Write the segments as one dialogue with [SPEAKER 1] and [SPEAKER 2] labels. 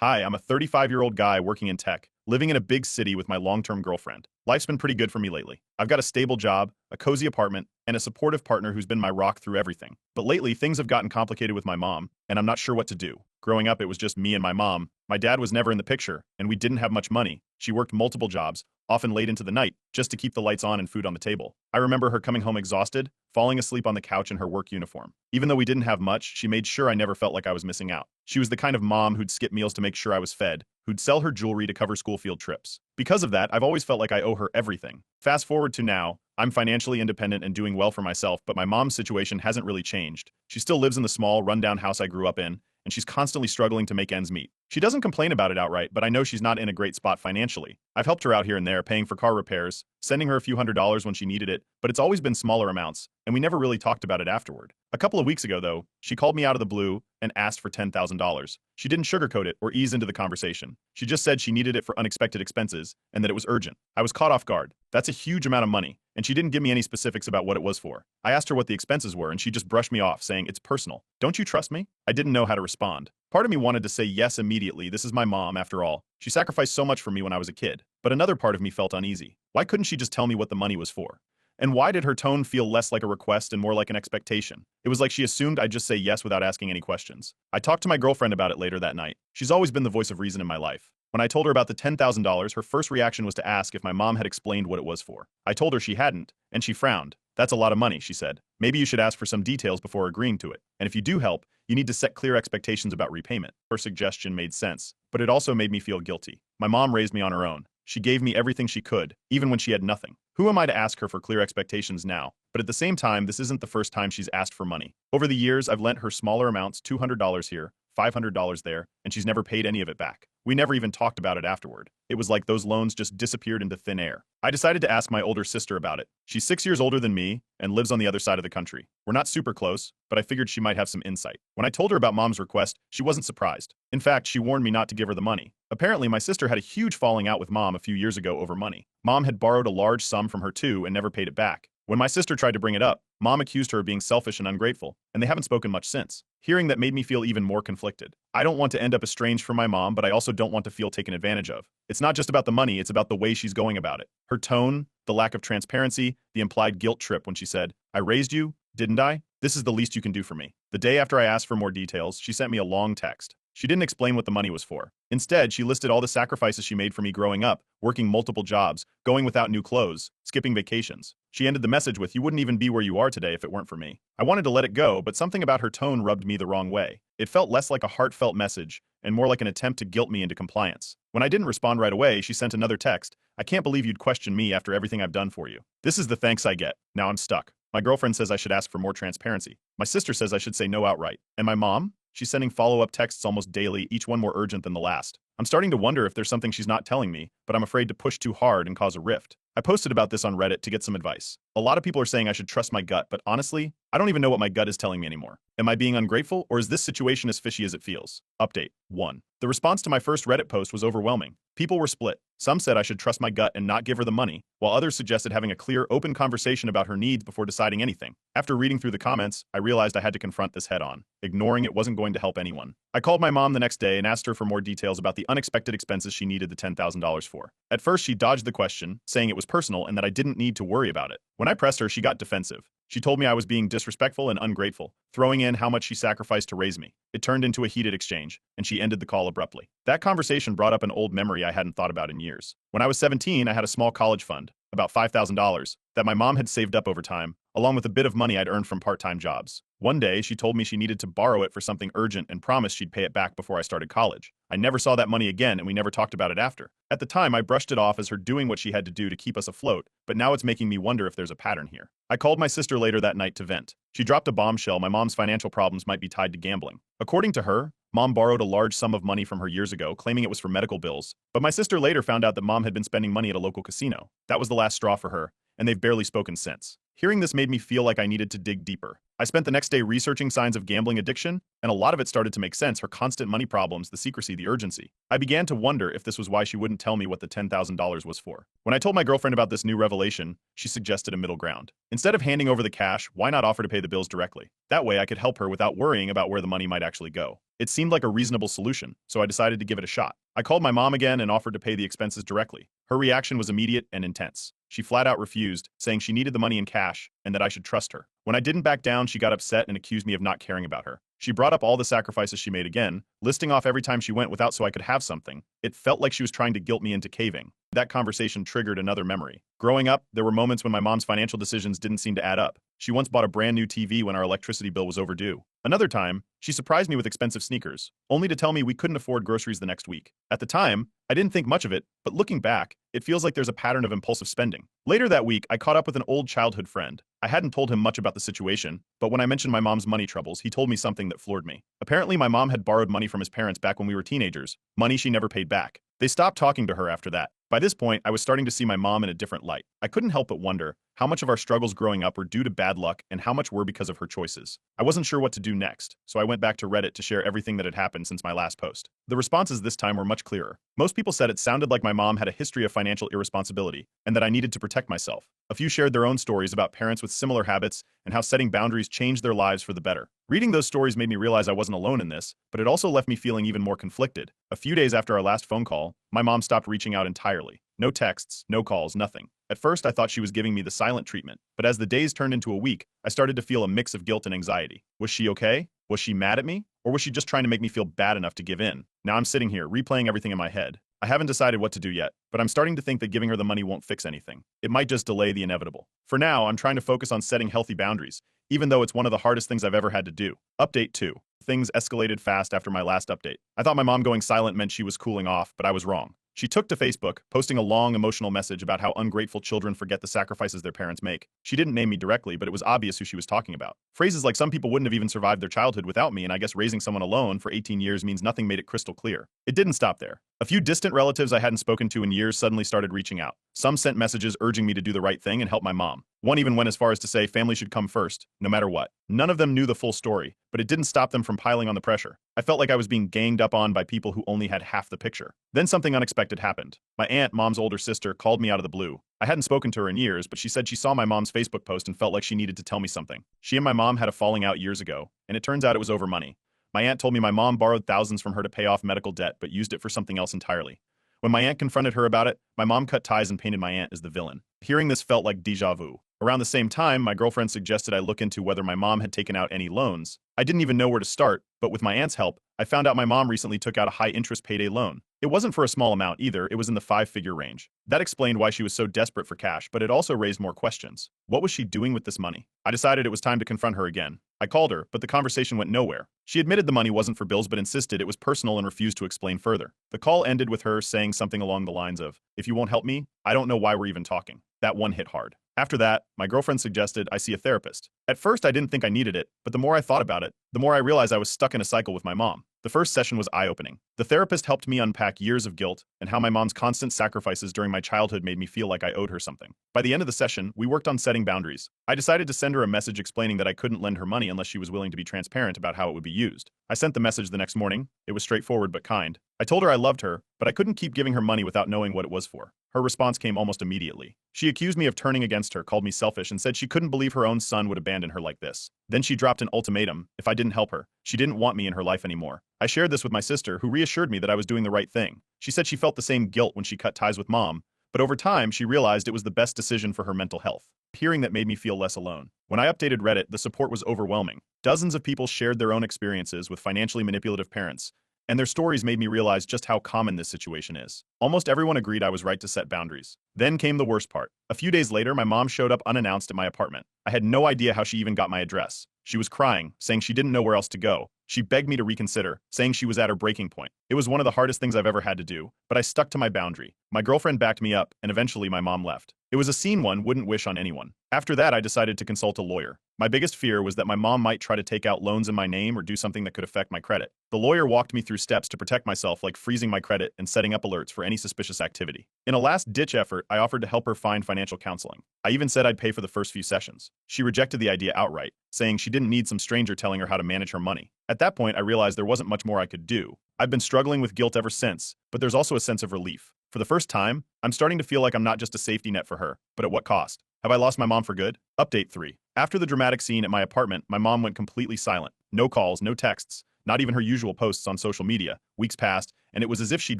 [SPEAKER 1] Hi, I'm a 35-year-old guy working in tech, living in a big city with my long-term girlfriend. Life's been pretty good for me lately. I've got a stable job, a cozy apartment, and a supportive partner who's been my rock through everything. But lately, things have gotten complicated with my mom, and I'm not sure what to do. Growing up, it was just me and my mom. My dad was never in the picture, and we didn't have much money. She worked multiple jobs, often late into the night, just to keep the lights on and food on the table. I remember her coming home exhausted, falling asleep on the couch in her work uniform. Even though we didn't have much, she made sure I never felt like I was missing out. She was the kind of mom who'd skip meals to make sure I was fed, who'd sell her jewelry to cover school field trips. Because of that, I've always felt like I owe her everything. Fast forward to now, I'm financially independent and doing well for myself, but my mom's situation hasn't really changed. She still lives in the small, rundown house I grew up in, and she's constantly struggling to make ends meet. She doesn't complain about it outright, but I know she's not in a great spot financially. I've helped her out here and there, paying for car repairs, sending her a few $100s when she needed it, but it's always been smaller amounts, and we never really talked about it afterward. A couple of weeks ago, though, she called me out of the blue and asked for $10,000. She didn't sugarcoat it or ease into the conversation. She just said she needed it for unexpected expenses and that it was urgent. I was caught off guard. That's a huge amount of money, and she didn't give me any specifics about what it was for. I asked her what the expenses were, and she just brushed me off, saying, "It's personal. Don't you trust me?" I didn't know how to respond. Part of me wanted to say yes immediately. This is my mom, after all. She sacrificed so much for me when I was a kid. But another part of me felt uneasy. Why couldn't she just tell me what the money was for? And why did her tone feel less like a request and more like an expectation? It was like she assumed I'd just say yes without asking any questions. I talked to my girlfriend about it later that night. She's always been the voice of reason in my life. When I told her about the $10,000, her first reaction was to ask if my mom had explained what it was for. I told her she hadn't, and she frowned. "That's a lot of money," she said. "Maybe you should ask for some details before agreeing to it. And if you do help, you need to set clear expectations about repayment." Her suggestion made sense, but it also made me feel guilty. My mom raised me on her own. She gave me everything she could, even when she had nothing. Who am I to ask her for clear expectations now? But at the same time, this isn't the first time she's asked for money. Over the years, I've lent her smaller amounts, $200 here, $500 there, and she's never paid any of it back. We never even talked about it afterward. It was like those loans just disappeared into thin air. I decided to ask my older sister about it. She's 6 years older than me and lives on the other side of the country. We're not super close, but I figured she might have some insight. When I told her about mom's request, she wasn't surprised. In fact, she warned me not to give her the money. Apparently, my sister had a huge falling out with mom a few years ago over money. Mom had borrowed a large sum from her too and never paid it back. When my sister tried to bring it up, mom accused her of being selfish and ungrateful, and they haven't spoken much since. Hearing that made me feel even more conflicted. I don't want to end up estranged from my mom, but I also don't want to feel taken advantage of. It's not just about the money, it's about the way she's going about it. Her tone, the lack of transparency, the implied guilt trip when she said, "I raised you, didn't I? This is the least you can do for me." The day after I asked for more details, she sent me a long text. She didn't explain what the money was for. Instead, she listed all the sacrifices she made for me growing up, working multiple jobs, going without new clothes, skipping vacations. She ended the message with, "You wouldn't even be where you are today if it weren't for me." I wanted to let it go, but something about her tone rubbed me the wrong way. It felt less like a heartfelt message and more like an attempt to guilt me into compliance. When I didn't respond right away, she sent another text. "I can't believe you'd question me after everything I've done for you. This is the thanks I get. Now I'm stuck." My girlfriend says I should ask for more transparency. My sister says I should say no outright. And my mom? She's sending follow-up texts almost daily, each one more urgent than the last. I'm starting to wonder if there's something she's not telling me, but I'm afraid to push too hard and cause a rift. I posted about this on Reddit to get some advice. A lot of people are saying I should trust my gut, but honestly, I don't even know what my gut is telling me anymore. Am I being ungrateful, or is this situation as fishy as it feels? Update 1. The response to my first Reddit post was overwhelming. People were split. Some said I should trust my gut and not give her the money, while others suggested having a clear, open conversation about her needs before deciding anything. After reading through the comments, I realized I had to confront this head on. Ignoring it wasn't going to help anyone. I called my mom the next day and asked her for more details about the unexpected expenses she needed the $10,000 for. At first, she dodged the question, saying it was personal and that I didn't need to worry about it. When I pressed her, she got defensive. She told me I was being disrespectful and ungrateful, throwing in how much she sacrificed to raise me. It turned into a heated exchange, and she ended the call abruptly. That conversation brought up an old memory I hadn't thought about in years. When I was 17, I had a small college fund, about $5,000, that my mom had saved up over time, along with a bit of money I'd earned from part-time jobs. One day, she told me she needed to borrow it for something urgent and promised she'd pay it back before I started college. I never saw that money again, and we never talked about it after. At the time, I brushed it off as her doing what she had to do to keep us afloat, but now it's making me wonder if there's a pattern here. I called my sister later that night to vent. She dropped a bombshell: my mom's financial problems might be tied to gambling. According to her, mom borrowed a large sum of money from her years ago, claiming it was for medical bills. But my sister later found out that mom had been spending money at a local casino. That was the last straw for her, and they've barely spoken since. Hearing this made me feel like I needed to dig deeper. I spent the next day researching signs of gambling addiction, and a lot of it started to make sense: her constant money problems, the secrecy, the urgency. I began to wonder if this was why she wouldn't tell me what the $10,000 was for. When I told my girlfriend about this new revelation, she suggested a middle ground. Instead of handing over the cash, why not offer to pay the bills directly? That way I could help her without worrying about where the money might actually go. It seemed like a reasonable solution, so I decided to give it a shot. I called my mom again and offered to pay the expenses directly. Her reaction was immediate and intense. She flat out refused, saying she needed the money in cash and that I should trust her. When I didn't back down, she got upset and accused me of not caring about her. She brought up all the sacrifices she made again, listing off every time she went without so I could have something. It felt like she was trying to guilt me into caving. That conversation triggered another memory. Growing up, there were moments when my mom's financial decisions didn't seem to add up. She once bought a brand new TV when our electricity bill was overdue. Another time, she surprised me with expensive sneakers, only to tell me we couldn't afford groceries the next week. At the time, I didn't think much of it, but looking back, it feels like there's a pattern of impulsive spending. Later that week, I caught up with an old childhood friend. I hadn't told him much about the situation, but when I mentioned my mom's money troubles, he told me something that floored me. Apparently, my mom had borrowed money from his parents back when we were teenagers, money she never paid back. They stopped talking to her after that. By this point, I was starting to see my mom in a different light. I couldn't help but wonder how much of our struggles growing up were due to bad luck and how much were because of her choices. I wasn't sure what to do next, so I went back to Reddit to share everything that had happened since my last post. The responses this time were much clearer. Most people said it sounded like my mom had a history of financial irresponsibility and that I needed to protect myself. A few shared their own stories about parents with similar habits and how setting boundaries changed their lives for the better. Reading those stories made me realize I wasn't alone in this, but it also left me feeling even more conflicted. A few days after our last phone call, my mom stopped reaching out entirely. No texts, no calls, nothing. At first, I thought she was giving me the silent treatment, but as the days turned into a week, I started to feel a mix of guilt and anxiety. Was she okay? Was she mad at me? Or was she just trying to make me feel bad enough to give in? Now I'm sitting here, replaying everything in my head. I haven't decided what to do yet, but I'm starting to think that giving her the money won't fix anything. It might just delay the inevitable. For now, I'm trying to focus on setting healthy boundaries, even though it's one of the hardest things I've ever had to do. Update 2. Things escalated fast after my last update. I thought my mom going silent meant she was cooling off, but I was wrong. She took to Facebook, posting a long, emotional message about how ungrateful children forget the sacrifices their parents make. She didn't name me directly, but it was obvious who she was talking about. Phrases like "some people wouldn't have even survived their childhood without me, and I guess raising someone alone for 18 years means nothing" made it crystal clear. It didn't stop there. A few distant relatives I hadn't spoken to in years suddenly started reaching out. Some sent messages urging me to do the right thing and help my mom. One even went as far as to say family should come first, no matter what. None of them knew the full story, but it didn't stop them from piling on the pressure. I felt like I was being ganged up on by people who only had half the picture. Then something unexpected happened. My aunt, mom's older sister, called me out of the blue. I hadn't spoken to her in years, but she said she saw my mom's Facebook post and felt like she needed to tell me something. She and my mom had a falling out years ago, and it turns out it was over money. My aunt told me my mom borrowed thousands from her to pay off medical debt, but used it for something else entirely. When my aunt confronted her about it, my mom cut ties and painted my aunt as the villain. Hearing this felt like déjà vu. Around the same time, my girlfriend suggested I look into whether my mom had taken out any loans. I didn't even know where to start, but with my aunt's help, I found out my mom recently took out a high-interest payday loan. It wasn't for a small amount either, it was in the 5-figure range. That explained why she was so desperate for cash, but it also raised more questions. What was she doing with this money? I decided it was time to confront her again. I called her, but the conversation went nowhere. She admitted the money wasn't for bills but insisted it was personal and refused to explain further. The call ended with her saying something along the lines of, "If you won't help me, I don't know why we're even talking." That one hit hard. After that, my girlfriend suggested I see a therapist. At first, I didn't think I needed it, but the more I thought about it, the more I realized I was stuck in a cycle with my mom. The first session was eye-opening. The therapist helped me unpack years of guilt and how my mom's constant sacrifices during my childhood made me feel like I owed her something. By the end of the session, we worked on setting boundaries. I decided to send her a message explaining that I couldn't lend her money unless she was willing to be transparent about how it would be used. I sent the message the next morning. It was straightforward but kind. I told her I loved her, but I couldn't keep giving her money without knowing what it was for. Her response came almost immediately. She accused me of turning against her, called me selfish, and said she couldn't believe her own son would abandon her like this. Then she dropped an ultimatum: if I didn't help her, she didn't want me in her life anymore. I shared this with my sister, who reassured me that I was doing the right thing. She said she felt the same guilt when she cut ties with mom, but over time she realized it was the best decision for her mental health. Hearing that made me feel less alone. When I updated Reddit, the support was overwhelming. Dozens of people shared their own experiences with financially manipulative parents, and their stories made me realize just how common this situation is. Almost everyone agreed I was right to set boundaries. Then came the worst part. A few days later, my mom showed up unannounced at my apartment. I had no idea how she even got my address. She was crying, saying she didn't know where else to go. She begged me to reconsider, saying she was at her breaking point. It was one of the hardest things I've ever had to do, but I stuck to my boundary. My girlfriend backed me up, and eventually my mom left. It was a scene one wouldn't wish on anyone. After that, I decided to consult a lawyer. My biggest fear was that my mom might try to take out loans in my name or do something that could affect my credit. The lawyer walked me through steps to protect myself, like freezing my credit and setting up alerts for any suspicious activity. In a last-ditch effort, I offered to help her find financial counseling. I even said I'd pay for the first few sessions. She rejected the idea outright, saying she didn't need some stranger telling her how to manage her money. At that point, I realized there wasn't much more I could do. I've been struggling with guilt ever since, but there's also a sense of relief. For the first time, I'm starting to feel like I'm not just a safety net for her, but at what cost? Have I lost my mom for good? Update 3. After the dramatic scene at my apartment, my mom went completely silent. No calls, no texts, not even her usual posts on social media. Weeks passed, and it was as if she'd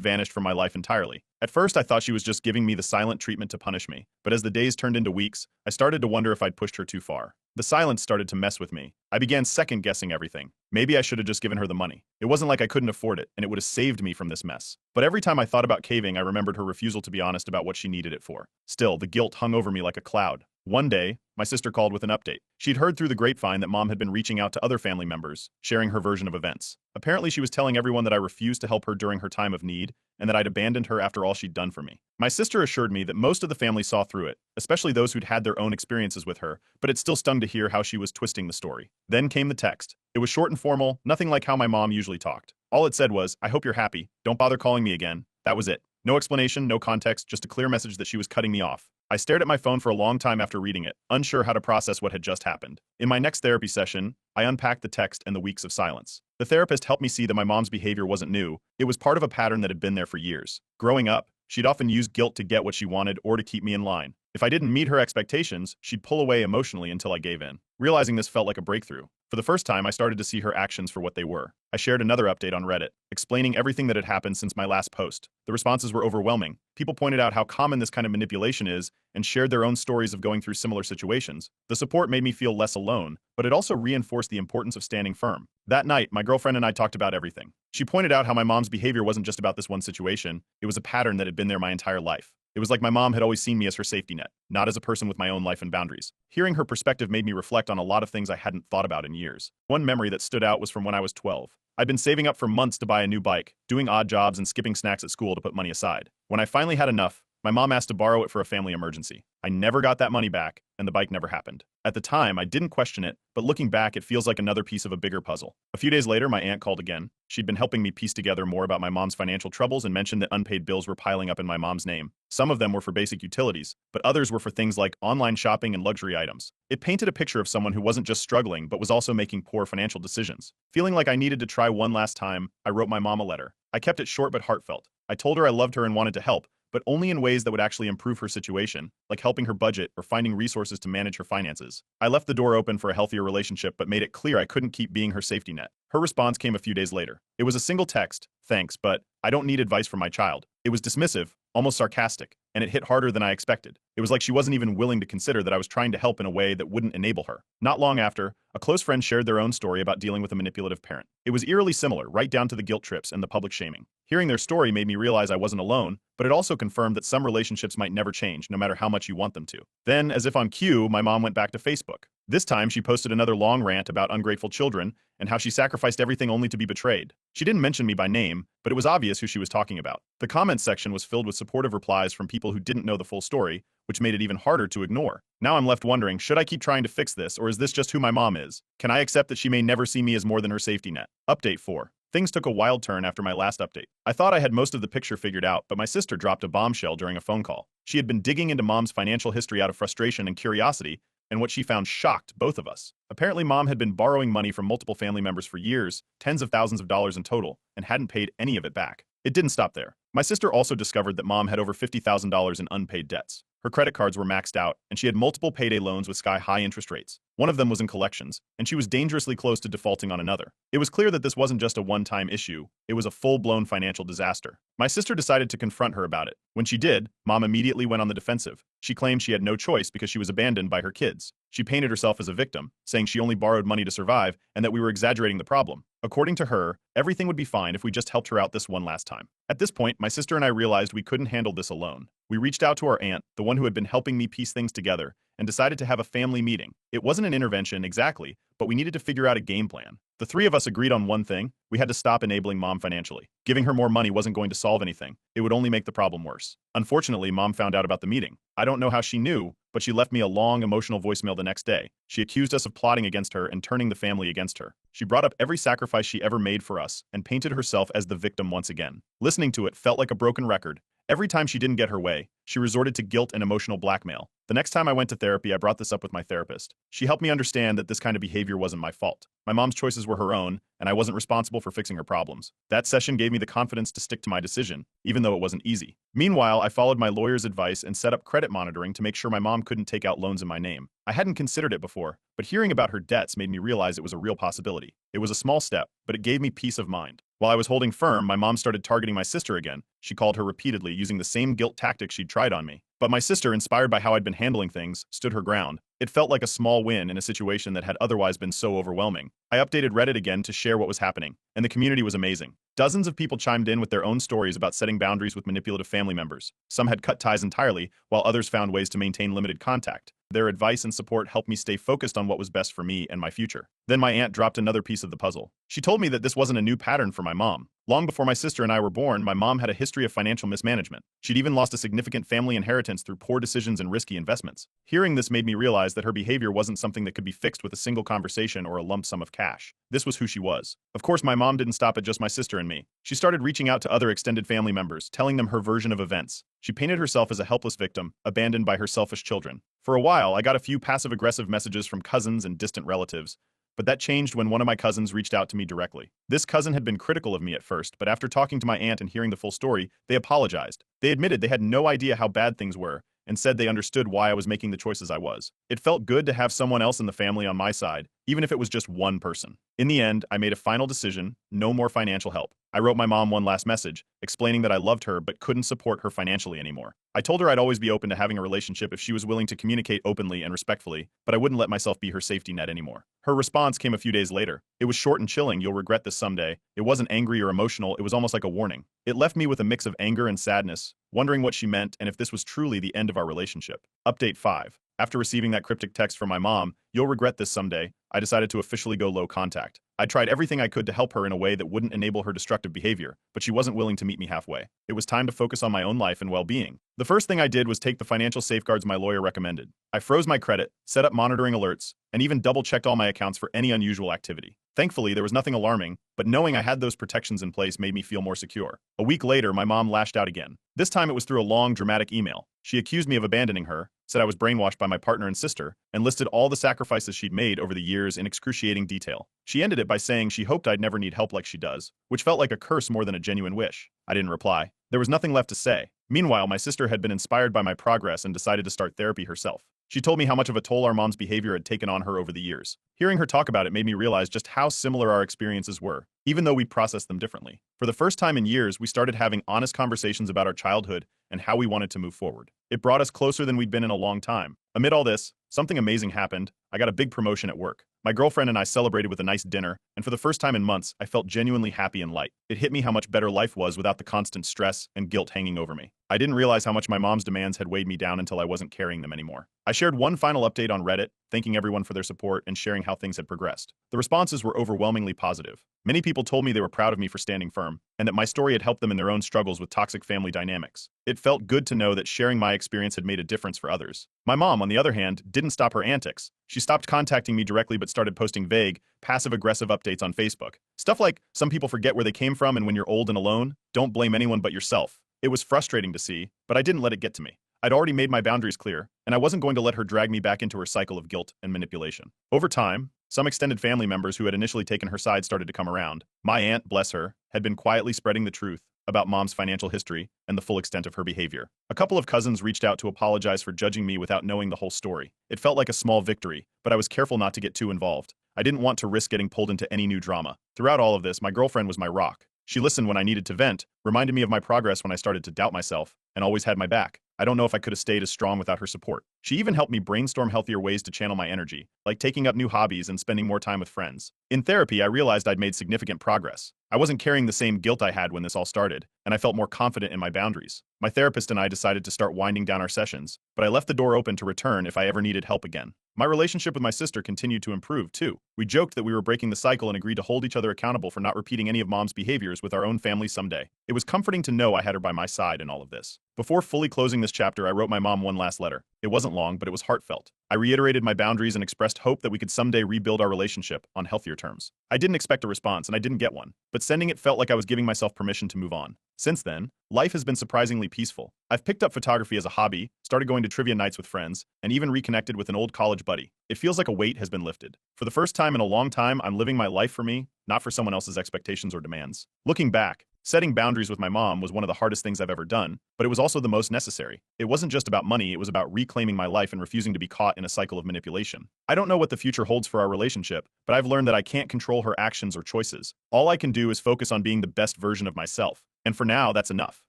[SPEAKER 1] vanished from my life entirely. At first, I thought she was just giving me the silent treatment to punish me, but as the days turned into weeks, I started to wonder if I'd pushed her too far. The silence started to mess with me. I began second-guessing everything. Maybe I should have just given her the money. It wasn't like I couldn't afford it, and it would have saved me from this mess. But every time I thought about caving, I remembered her refusal to be honest about what she needed it for. Still, the guilt hung over me like a cloud. One day, my sister called with an update. She'd heard through the grapevine that mom had been reaching out to other family members, sharing her version of events. Apparently, she was telling everyone that I refused to help her during her time of need, and that I'd abandoned her after all she'd done for me. My sister assured me that most of the family saw through it, especially those who'd had their own experiences with her, but it still stung to hear how she was twisting the story. Then came the text. It was short and formal, nothing like how my mom usually talked. All it said was, "I hope you're happy. Don't bother calling me again." That was it. No explanation, no context, just a clear message that she was cutting me off. I stared at my phone for a long time after reading it, unsure how to process what had just happened. In my next therapy session, I unpacked the text and the weeks of silence. The therapist helped me see that my mom's behavior wasn't new. It was part of a pattern that had been there for years. Growing up, she'd often use guilt to get what she wanted or to keep me in line. If I didn't meet her expectations, she'd pull away emotionally until I gave in. Realizing this felt like a breakthrough. For the first time, I started to see her actions for what they were. I shared another update on Reddit, explaining everything that had happened since my last post. The responses were overwhelming. People pointed out how common this kind of manipulation is and shared their own stories of going through similar situations. The support made me feel less alone, but it also reinforced the importance of standing firm. That night, my girlfriend and I talked about everything. She pointed out how my mom's behavior wasn't just about this one situation, it was a pattern that had been there my entire life. It was like my mom had always seen me as her safety net, not as a person with my own life and boundaries. Hearing her perspective made me reflect on a lot of things I hadn't thought about in years. One memory that stood out was from when I was 12. I'd been saving up for months to buy a new bike, doing odd jobs and skipping snacks at school to put money aside. When I finally had enough, my mom asked to borrow it for a family emergency. I never got that money back, and the bike never happened. At the time, I didn't question it, but looking back, it feels like another piece of a bigger puzzle. A few days later, my aunt called again. She'd been helping me piece together more about my mom's financial troubles and mentioned that unpaid bills were piling up in my mom's name. Some of them were for basic utilities, but others were for things like online shopping and luxury items. It painted a picture of someone who wasn't just struggling, but was also making poor financial decisions. Feeling like I needed to try one last time, I wrote my mom a letter. I kept it short but heartfelt. I told her I loved her and wanted to help, but only in ways that would actually improve her situation, like helping her budget or finding resources to manage her finances. I left the door open for a healthier relationship, but made it clear I couldn't keep being her safety net. Her response came a few days later. It was a single text, "Thanks, but I don't need advice from my child." It was dismissive, almost sarcastic, and it hit harder than I expected. It was like she wasn't even willing to consider that I was trying to help in a way that wouldn't enable her. Not long after, a close friend shared their own story about dealing with a manipulative parent. It was eerily similar, right down to the guilt trips and the public shaming. Hearing their story made me realize I wasn't alone, but it also confirmed that some relationships might never change, no matter how much you want them to. Then, as if on cue, my mom went back to Facebook. This time, she posted another long rant about ungrateful children and how she sacrificed everything only to be betrayed. She didn't mention me by name, but it was obvious who she was talking about. The comments section was filled with supportive replies from people who didn't know the full story, which made it even harder to ignore. Now I'm left wondering, should I keep trying to fix this, or is this just who my mom is? Can I accept that she may never see me as more than her safety net? Update 4. Things took a wild turn after my last update. I thought I had most of the picture figured out, but my sister dropped a bombshell during a phone call. She had been digging into mom's financial history out of frustration and curiosity, and what she found shocked both of us. Apparently, mom had been borrowing money from multiple family members for years, tens of thousands of dollars in total, and hadn't paid any of it back. It didn't stop there. My sister also discovered that mom had over $50,000 in unpaid debts. Her credit cards were maxed out, and she had multiple payday loans with sky-high interest rates. One of them was in collections, and she was dangerously close to defaulting on another. It was clear that this wasn't just a one-time issue, it was a full-blown financial disaster. My sister decided to confront her about it. When she did, mom immediately went on the defensive. She claimed she had no choice because she was abandoned by her kids. She painted herself as a victim, saying she only borrowed money to survive and that we were exaggerating the problem. According to her, everything would be fine if we just helped her out this one last time. At this point, my sister and I realized we couldn't handle this alone. We reached out to our aunt, the one who had been helping me piece things together, and decided to have a family meeting. It wasn't an intervention exactly, but we needed to figure out a game plan. The three of us agreed on one thing: we had to stop enabling Mom financially. Giving her more money wasn't going to solve anything. It would only make the problem worse. Unfortunately, Mom found out about the meeting. I don't know how she knew, but she left me a long, emotional voicemail the next day. She accused us of plotting against her and turning the family against her. She brought up every sacrifice she ever made for us and painted herself as the victim once again. Listening to it felt like a broken record. Every time she didn't get her way, she resorted to guilt and emotional blackmail. The next time I went to therapy, I brought this up with my therapist. She helped me understand that this kind of behavior wasn't my fault. My mom's choices were her own, and I wasn't responsible for fixing her problems. That session gave me the confidence to stick to my decision, even though it wasn't easy. Meanwhile, I followed my lawyer's advice and set up credit monitoring to make sure my mom couldn't take out loans in my name. I hadn't considered it before, but hearing about her debts made me realize it was a real possibility. It was a small step, but it gave me peace of mind. While I was holding firm, my mom started targeting my sister again. She called her repeatedly, using the same guilt tactics she'd tried on me. But my sister, inspired by how I'd been handling things, stood her ground. It felt like a small win in a situation that had otherwise been so overwhelming. I updated Reddit again to share what was happening, and the community was amazing. Dozens of people chimed in with their own stories about setting boundaries with manipulative family members. Some had cut ties entirely, while others found ways to maintain limited contact. Their advice and support helped me stay focused on what was best for me and my future. Then my aunt dropped another piece of the puzzle. She told me that this wasn't a new pattern for my mom. Long before my sister and I were born, my mom had a history of financial mismanagement. She'd even lost a significant family inheritance through poor decisions and risky investments. Hearing this made me realize that her behavior wasn't something that could be fixed with a single conversation or a lump sum of cash. This was who she was. Of course, my mom didn't stop at just my sister and me. She started reaching out to other extended family members, telling them her version of events. She painted herself as a helpless victim, abandoned by her selfish children. For a while, I got a few passive-aggressive messages from cousins and distant relatives, but that changed when one of my cousins reached out to me directly. This cousin had been critical of me at first, but after talking to my aunt and hearing the full story, they apologized. They admitted they had no idea how bad things were, and said they understood why I was making the choices I was. It felt good to have someone else in the family on my side, even if it was just one person. In the end, I made a final decision: no more financial help. I wrote my mom one last message, explaining that I loved her but couldn't support her financially anymore. I told her I'd always be open to having a relationship if she was willing to communicate openly and respectfully, but I wouldn't let myself be her safety net anymore. Her response came a few days later. It was short and chilling: "You'll regret this someday." It wasn't angry or emotional, it was almost like a warning. It left me with a mix of anger and sadness, wondering what she meant and if this was truly the end of our relationship. Update 5. After receiving that cryptic text from my mom, "You'll regret this someday," I decided to officially go low contact. I tried everything I could to help her in a way that wouldn't enable her destructive behavior, but she wasn't willing to meet me halfway. It was time to focus on my own life and well-being. The first thing I did was take the financial safeguards my lawyer recommended. I froze my credit, set up monitoring alerts, and even double-checked all my accounts for any unusual activity. Thankfully, there was nothing alarming, but knowing I had those protections in place made me feel more secure. A week later, my mom lashed out again. This time it was through a long, dramatic email. She accused me of abandoning her, said I was brainwashed by my partner and sister, and listed all the sacrifices she'd made over the years in excruciating detail. She ended it by saying she hoped I'd never need help like she does, which felt like a curse more than a genuine wish. I didn't reply. There was nothing left to say. Meanwhile, my sister had been inspired by my progress and decided to start therapy herself. She told me how much of a toll our mom's behavior had taken on her over the years. Hearing her talk about it made me realize just how similar our experiences were, even though we processed them differently. For the first time in years, we started having honest conversations about our childhood and how we wanted to move forward. It brought us closer than we'd been in a long time. Amid all this, something amazing happened. I got a big promotion at work. My girlfriend and I celebrated with a nice dinner, and for the first time in months, I felt genuinely happy and light. It hit me how much better life was without the constant stress and guilt hanging over me. I didn't realize how much my mom's demands had weighed me down until I wasn't carrying them anymore. I shared one final update on Reddit, thanking everyone for their support and sharing how things had progressed. The responses were overwhelmingly positive. Many people told me they were proud of me for standing firm, and that my story had helped them in their own struggles with toxic family dynamics. It felt good to know that sharing my experience had made a difference for others. My mom, on the other hand, didn't stop her antics. She stopped contacting me directly but started posting vague, passive-aggressive updates on Facebook. Stuff like, "Some people forget where they came from, and when you're old and alone, don't blame anyone but yourself." It was frustrating to see, but I didn't let it get to me. I'd already made my boundaries clear, and I wasn't going to let her drag me back into her cycle of guilt and manipulation. Over time, some extended family members who had initially taken her side started to come around. My aunt, bless her, had been quietly spreading the truth about mom's financial history and the full extent of her behavior. A couple of cousins reached out to apologize for judging me without knowing the whole story. It felt like a small victory, but I was careful not to get too involved. I didn't want to risk getting pulled into any new drama. Throughout all of this, my girlfriend was my rock. She listened when I needed to vent, reminded me of my progress when I started to doubt myself, and always had my back. I don't know if I could have stayed as strong without her support. She even helped me brainstorm healthier ways to channel my energy, like taking up new hobbies and spending more time with friends. In therapy, I realized I'd made significant progress. I wasn't carrying the same guilt I had when this all started, and I felt more confident in my boundaries. My therapist and I decided to start winding down our sessions, but I left the door open to return if I ever needed help again. My relationship with my sister continued to improve, too. We joked that we were breaking the cycle and agreed to hold each other accountable for not repeating any of Mom's behaviors with our own family someday. It was comforting to know I had her by my side in all of this. Before fully closing this chapter, I wrote my mom one last letter. It wasn't long, but it was heartfelt. I reiterated my boundaries and expressed hope that we could someday rebuild our relationship on healthier terms. I didn't expect a response, and I didn't get one, but sending it felt like I was giving myself permission to move on. Since then, life has been surprisingly peaceful. I've picked up photography as a hobby, started going to trivia nights with friends, and even reconnected with an old college buddy. It feels like a weight has been lifted. For the first time in a long time, I'm living my life for me, not for someone else's expectations or demands. Looking back, setting boundaries with my mom was one of the hardest things I've ever done, but it was also the most necessary. It wasn't just about money, it was about reclaiming my life and refusing to be caught in a cycle of manipulation. I don't know what the future holds for our relationship, but I've learned that I can't control her actions or choices. All I can do is focus on being the best version of myself. And for now, that's enough.